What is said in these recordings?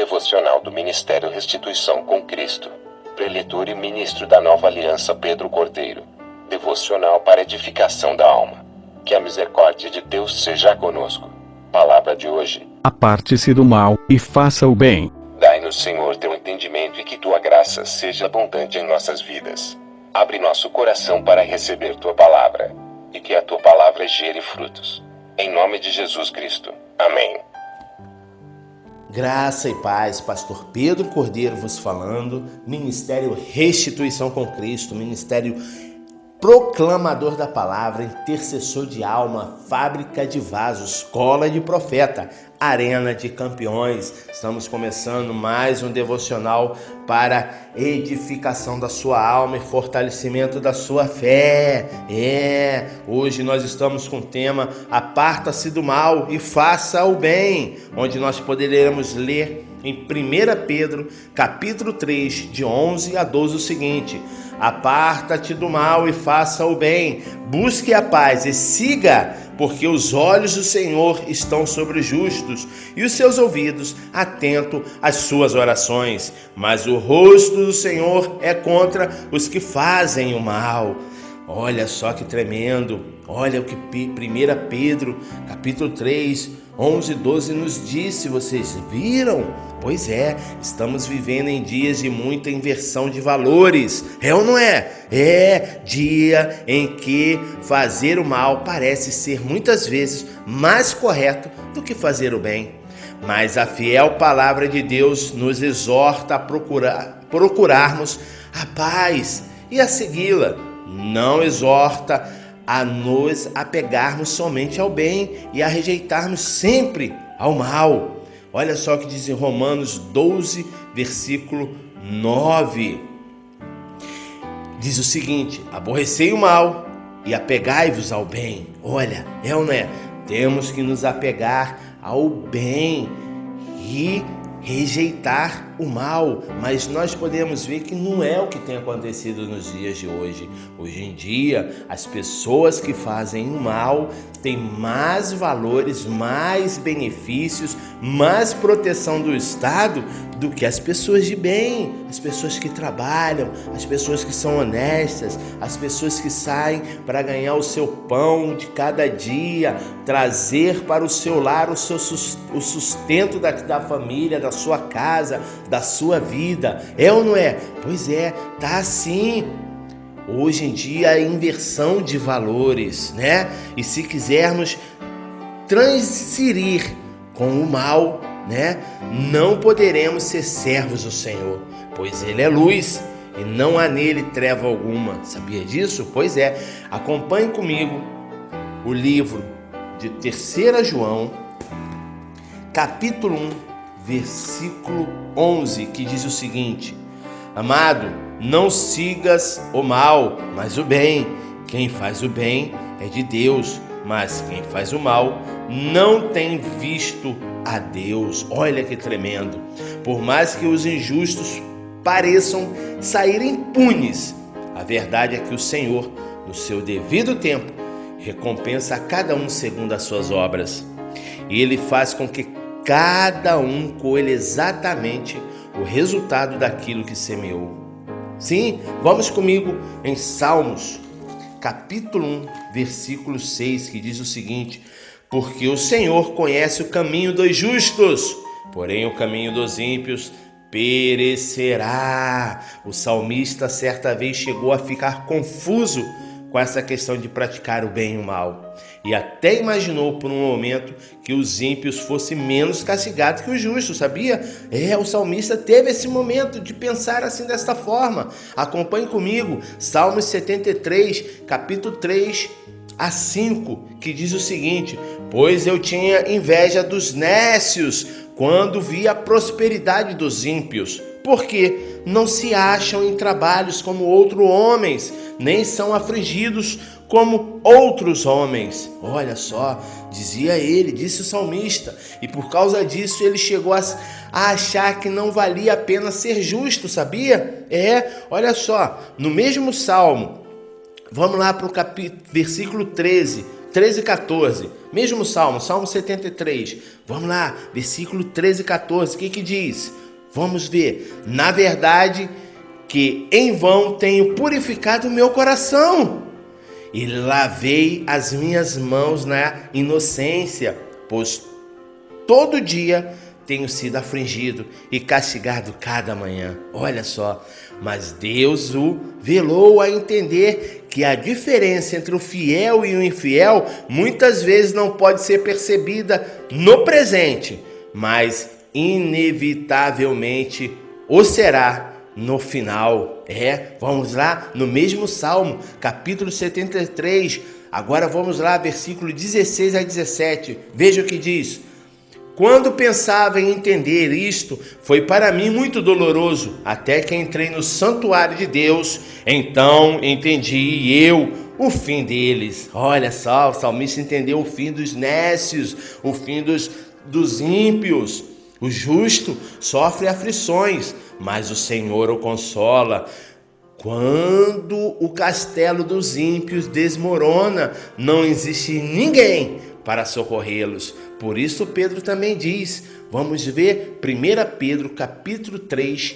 devocional do Ministério Restituição com Cristo. Preletor e ministro da Nova Aliança Pedro Cordeiro. Devocional para edificação da alma. Que a misericórdia de Deus seja conosco. Palavra de hoje. Aparte-se do mal e faça o bem. Dai-nos, Senhor, teu entendimento e que tua graça seja abundante em nossas vidas. Abre nosso coração para receber tua palavra e que a tua palavra gere frutos. Em nome de Jesus Cristo. Amém. Graça e paz, pastor Pedro Cordeiro vos falando, Ministério Restituição com Cristo, Ministério Proclamador da Palavra, Intercessor de Alma, Fábrica de Vasos, Escola de Profeta, Arena de Campeões. Estamos começando mais um devocional para edificação da sua alma e fortalecimento da sua fé. Hoje nós estamos com o tema Aparta-se do mal e faça o bem, onde nós poderemos ler em 1 Pedro, capítulo 3, de 11 a 12, o seguinte: Aparta-te do mal e faça o bem, busque a paz e siga, porque os olhos do Senhor estão sobre os justos e os seus ouvidos atentos às suas orações, mas o rosto do Senhor é contra os que fazem o mal. Olha só que tremendo, olha o que 1 Pedro, capítulo 3, 11 e 12 nos disse, vocês viram? Pois é, estamos vivendo em dias de muita inversão de valores, é ou não é? É dia em que fazer o mal parece ser muitas vezes mais correto do que fazer o bem. Mas a fiel palavra de Deus nos exorta a procurarmos a paz e a segui-la. Não exorta a nos apegarmos somente ao bem e a rejeitarmos sempre ao mal. Olha só o que diz em Romanos 12, versículo 9. Diz o seguinte: aborrecei o mal e apegai-vos ao bem. Olha, é ou não é? Temos que nos apegar ao bem e rejeitar o mal, mas nós podemos ver que não é o que tem acontecido nos dias de hoje. Hoje em dia, as pessoas que fazem o mal têm mais valores, mais benefícios, mais proteção do Estado do que as pessoas de bem, as pessoas que trabalham, as pessoas que são honestas, as pessoas que saem para ganhar o seu pão de cada dia, trazer para o seu lar o sustento da família, da sua casa, da sua vida. É ou não é? Pois é, tá assim. Hoje em dia a inversão de valores, né? E se quisermos transferir com o mal, né? Não poderemos ser servos do Senhor, pois Ele é luz e não há nele treva alguma. Sabia disso? Pois é. Acompanhe comigo o livro de 3 João, capítulo 1, versículo 11, que diz o seguinte: amado, não sigas o mal, mas o bem. Quem faz o bem é de Deus, mas quem faz o mal não tem visto a Deus. Olha que tremendo. Por mais que os injustos pareçam sair impunes, a verdade é que o Senhor, no seu devido tempo, recompensa a cada um segundo as suas obras. E Ele faz com que cada um colhe exatamente o resultado daquilo que semeou. Sim, vamos comigo em Salmos, capítulo 1, versículo 6, que diz o seguinte: porque o Senhor conhece o caminho dos justos, porém o caminho dos ímpios perecerá. O salmista certa vez chegou a ficar confuso com essa questão de praticar o bem e o mal, e até imaginou por um momento que os ímpios fossem menos castigados que os justos, sabia? O salmista teve esse momento de pensar assim, desta forma. Acompanhe comigo, Salmos 73, capítulo 3 a 5, que diz o seguinte: pois eu tinha inveja dos nécios quando vi a prosperidade dos ímpios, porque não se acham em trabalhos como outros homens, nem são afligidos como outros homens. Olha só, disse o salmista, e por causa disso ele chegou a achar que não valia a pena ser justo, sabia? Olha só, no mesmo salmo, vamos lá para o versículo 13, 13 e 14. Mesmo Salmo, Salmo 73. Vamos lá, versículo 13 e 14. O que diz? Vamos ver. Na verdade, que em vão tenho purificado o meu coração e lavei as minhas mãos na inocência, pois todo dia tenho sido afligido e castigado cada manhã. Olha só, mas Deus o velou a entender que a diferença entre o fiel e o infiel muitas vezes não pode ser percebida no presente, mas inevitavelmente o será no final. Vamos lá no mesmo Salmo, capítulo 73. Agora vamos lá, versículo 16 a 17. Veja o que diz. Quando pensava em entender isto, foi para mim muito doloroso, até que entrei no santuário de Deus, então entendi eu o fim deles. Olha só, o salmista entendeu o fim dos nécios, o fim dos ímpios. O justo sofre aflições, mas o Senhor o consola. Quando o castelo dos ímpios desmorona, não existe ninguém para socorrê-los. Por isso Pedro também diz, vamos ver 1 Pedro capítulo 3,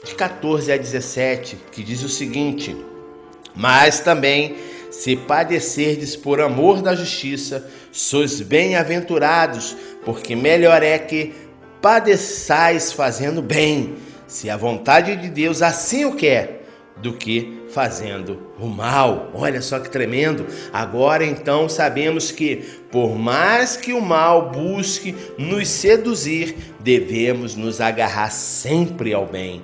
de 14 a 17, que diz o seguinte: mas também, se padecerdes por amor da justiça, sois bem-aventurados, porque melhor é que padeçais fazendo bem, se a vontade de Deus assim o quer, do que fazendo o mal. Olha só que tremendo. Agora então sabemos que, por mais que o mal busque nos seduzir, devemos nos agarrar sempre ao bem.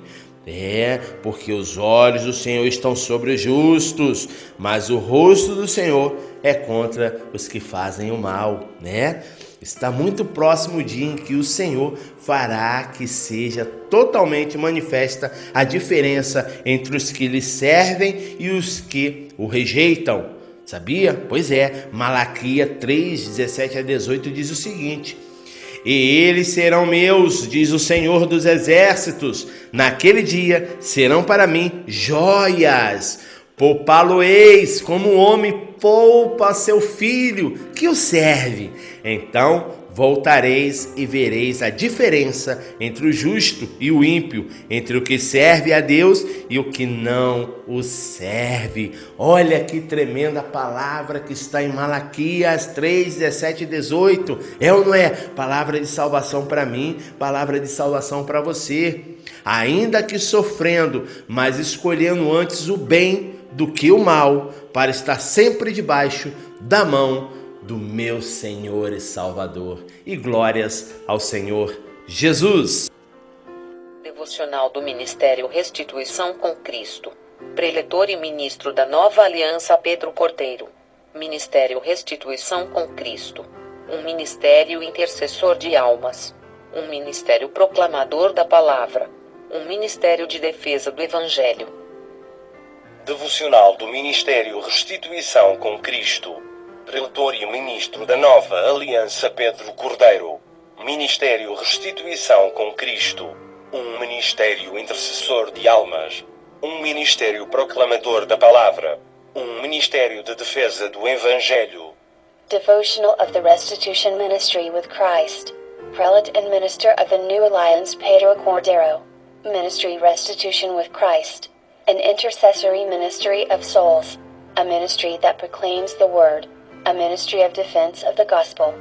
Porque os olhos do Senhor estão sobre os justos, mas o rosto do Senhor é contra os que fazem o mal, Está muito próximo o dia em que o Senhor fará que seja totalmente manifesta a diferença entre os que lhe servem e os que o rejeitam. Sabia? Pois é, Malaquias 3, 17 a 18 diz o seguinte: e eles serão meus, diz o Senhor dos Exércitos, naquele dia serão para mim joias, poupá-lo-eis como um homem poupa seu filho que o serve. Então voltareis e vereis a diferença entre o justo e o ímpio, entre o que serve a Deus e o que não o serve. Olha que tremenda palavra que está em Malaquias 3, 17 e 18. É ou não é? Palavra de salvação para mim, palavra de salvação para você. Ainda que sofrendo, mas escolhendo antes o bem do que o mal, para estar sempre debaixo da mão do meu Senhor e Salvador. E glórias ao Senhor Jesus. Devocional do Ministério Restituição com Cristo. Preletor e ministro da Nova Aliança Pedro Cordeiro. Ministério Restituição com Cristo. Um ministério intercessor de almas. Um ministério proclamador da palavra. Um ministério de defesa do Evangelho. Devocional do Ministério Restituição com Cristo. Preletor e ministro da Nova Aliança Pedro Cordeiro. Ministério Restituição com Cristo. Um ministério intercessor de almas. Um ministério proclamador da palavra. Um ministério de defesa do Evangelho. Devotional of the Restitution Ministry with Christ. Prelate and Minister of the New Alliance Pedro Cordeiro. Ministry Restitution with Christ. An intercessory ministry of souls. A ministry that proclaims the word. A ministry of defense of the gospel.